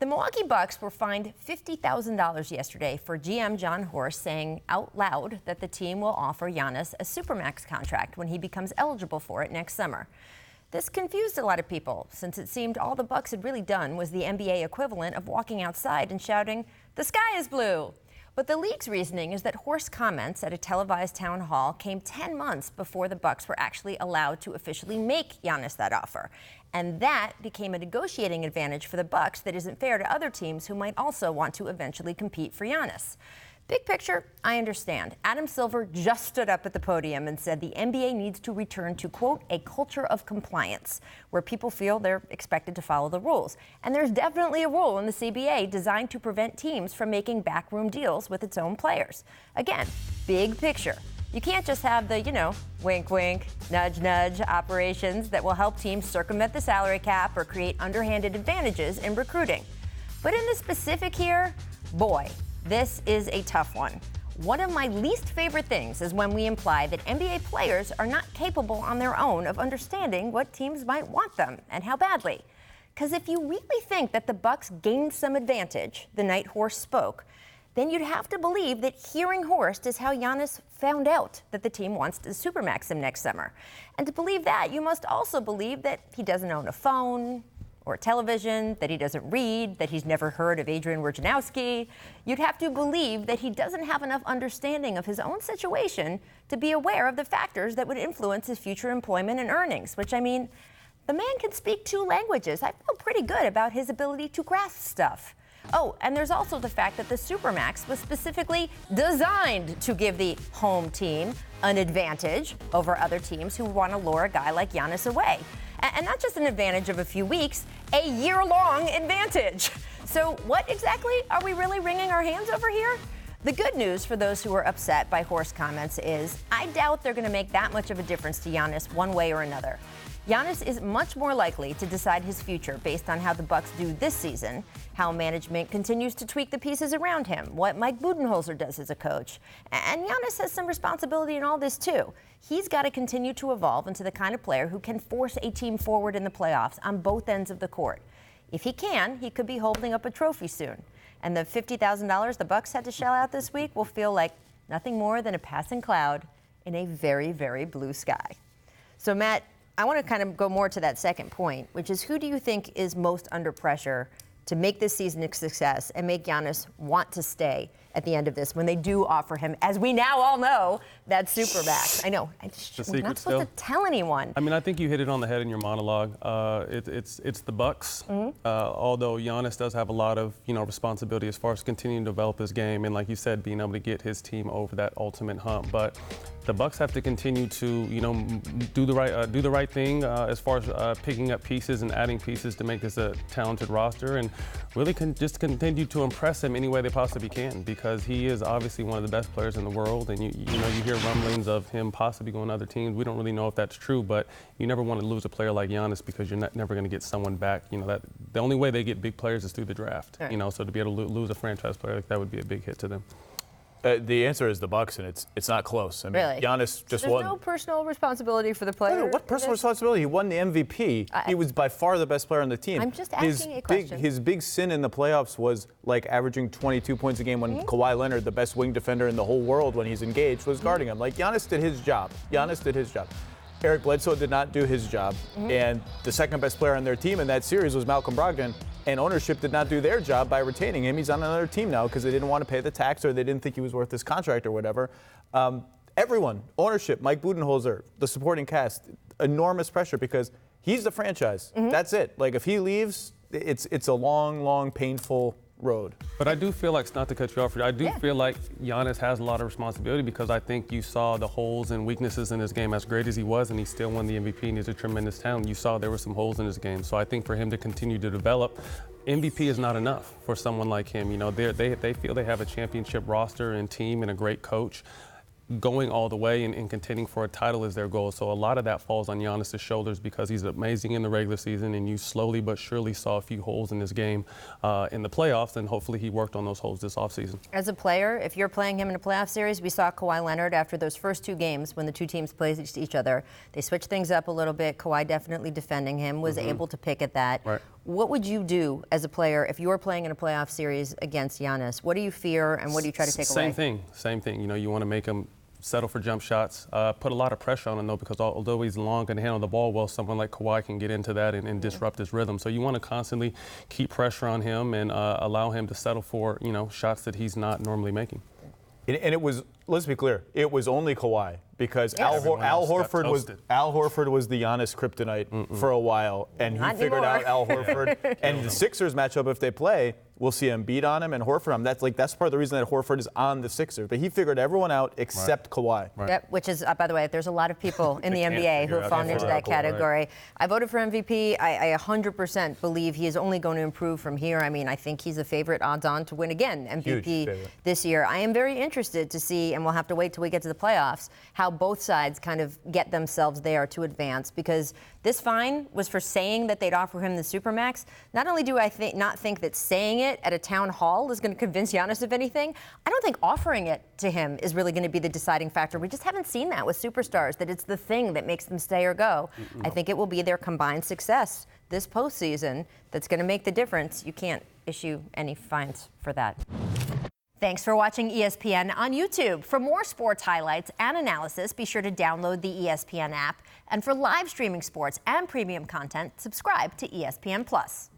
The Milwaukee Bucks were fined $50,000 yesterday for GM Jon Horst saying out loud that the team will offer Giannis a supermax contract when he becomes eligible for it next summer. This confused a lot of people, since it seemed all the Bucks had really done was the NBA equivalent of walking outside and shouting, "The sky is blue." But the league's reasoning is that Horst's comments at a televised town hall came 10 months before the Bucks were actually allowed to officially make Giannis that offer. And that became a negotiating advantage for the Bucks that isn't fair to other teams who might also want to eventually compete for Giannis. Big picture, I understand. Adam Silver just stood up at the podium and said the NBA needs to return to, quote, a culture of compliance, where people feel they're expected to follow the rules. And there's definitely a rule in the CBA designed to prevent teams from making backroom deals with its own players. Again, big picture. You can't just have the, wink, wink, nudge, nudge operations that will help teams circumvent the salary cap or create underhanded advantages in recruiting. But in the specific here, boy, this is a tough one. One of my least favorite things is when we imply that NBA players are not capable on their own of understanding what teams might want them and how badly. Because if you really think that the Bucks gained some advantage the night Horst spoke, then you'd have to believe that hearing Horst is how Giannis found out that the team wants to supermax him next summer. And to believe that, you must also believe that he doesn't own a phone or television, that he doesn't read, that he's never heard of Adrian Wojnarowski. You'd have to believe that he doesn't have enough understanding of his own situation to be aware of the factors that would influence his future employment and earnings, which, I mean, the man can speak 2 languages. I feel pretty good about his ability to grasp stuff. Oh, and there's also the fact that the Supermax was specifically designed to give the home team an advantage over other teams who want to lure a guy like Giannis away. And not just an advantage of a few weeks, a year-long advantage. So what exactly are we really wringing our hands over here? The good news for those who are upset by Horst's comments is I doubt they're going to make that much of a difference to Giannis one way or another. Giannis is much more likely to decide his future based on how the Bucks do this season, how management continues to tweak the pieces around him, what Mike Budenholzer does as a coach. And Giannis has some responsibility in all this too. He's got to continue to evolve into the kind of player who can force a team forward in the playoffs on both ends of the court. If he can, he could be holding up a trophy soon. And the $50,000 the Bucks had to shell out this week will feel like nothing more than a passing cloud in a very, very blue sky. So, Matt, I want to kind of go more to that second point, which is who do you think is most under pressure to make this season a success and make Giannis want to stay at the end of this when they do offer him, as we now all know, that supermax? I know. We're not supposed to tell anyone. I mean, I think you hit it on the head in your monologue. It's the Bucks. Although Giannis does have a lot of responsibility as far as continuing to develop his game and, like you said, being able to get his team over that ultimate hump. But the Bucks have to continue to do the right thing as far as picking up pieces and adding pieces to make this a talented roster, and really just continue to impress him any way they possibly can, because he is obviously one of the best players in the world. And you hear rumblings of him possibly going to other teams. We don't really know if that's true, but you never want to lose a player like Giannis because you're never going to get someone back. That the only way they get big players is through the draft. Right. So to be able to lose a franchise player like that would be a big hit to them. The answer is the Bucks, and it's not close. I mean, really? Giannis just won. There's no personal responsibility for the player? What personal responsibility? He won the MVP. He was by far the best player on the team. I'm just asking a question. His big sin in the playoffs was like averaging 22 points a game when Kawhi Leonard, the best wing defender in the whole world when he's engaged, was guarding him. Like, Giannis did his job. Eric Bledsoe did not do his job. And the second best player on their team in that series was Malcolm Brogdon. And ownership did not do their job by retaining him. He's on another team now because they didn't want to pay the tax or they didn't think he was worth his contract or whatever. Everyone, ownership, Mike Budenholzer, the supporting cast, enormous pressure because he's the franchise. That's it. Like, if he leaves, it's a long, long, painful road. But I do feel like, not to cut you off, I do feel like Giannis has a lot of responsibility because I think you saw the holes and weaknesses in his game. As great as he was, and he still won the MVP and he's a tremendous talent, you saw there were some holes in his game. So I think for him to continue to develop, MVP is not enough for someone like him. They feel they have a championship roster and team and a great coach. Going all the way and contending for a title is their goal. So a lot of that falls on Giannis' shoulders because he's amazing in the regular season, and you slowly but surely saw a few holes in his game in the playoffs, and hopefully he worked on those holes this offseason. As a player, if you're playing him in a playoff series, we saw Kawhi Leonard after those first 2 games when the 2 teams played each other. They switched things up a little bit. Kawhi definitely defending him, was able to pick at that. Right. What would you do as a player if you were playing in a playoff series against Giannis? What do you fear and what do you try to take away? Same thing. You know, you want to make him settle for jump shots, put a lot of pressure on him though, because although he's long and handle the ball well, someone like Kawhi can get into that and disrupt his rhythm. So you want to constantly keep pressure on him and allow him to settle for, you know, shots that he's not normally making. And it was, let's be clear, it was only Kawhi because Al Horford was the Giannis kryptonite for a while, and he figured out Al Horford. And the Sixers matchup, if they play, we'll see Embiid on him and Horford on him. That's part of the reason that Horford is on the Sixers. But he figured everyone out except Kawhi. Right. Yep, which is, by the way, there's a lot of people in the NBA who have fallen into that category. Right. I voted for MVP. I 100% believe he is only going to improve from here. I mean, I think he's a favorite odds-on to win again MVP this year. I am very interested to see, and we'll have to wait till we get to the playoffs, how both sides kind of get themselves there to advance, because this fine was for saying that they'd offer him the supermax. Not only do I not think that saying it at a town hall is going to convince Giannis of anything, I don't think offering it to him is really going to be the deciding factor. We just haven't seen that with superstars, that it's the thing that makes them stay or go. No. I think it will be their combined success this postseason that's going to make the difference. You can't issue any fines for that. Thanks for watching ESPN on YouTube. For more sports highlights and analysis, be sure to download the ESPN app. And for live streaming sports and premium content, subscribe to ESPN+.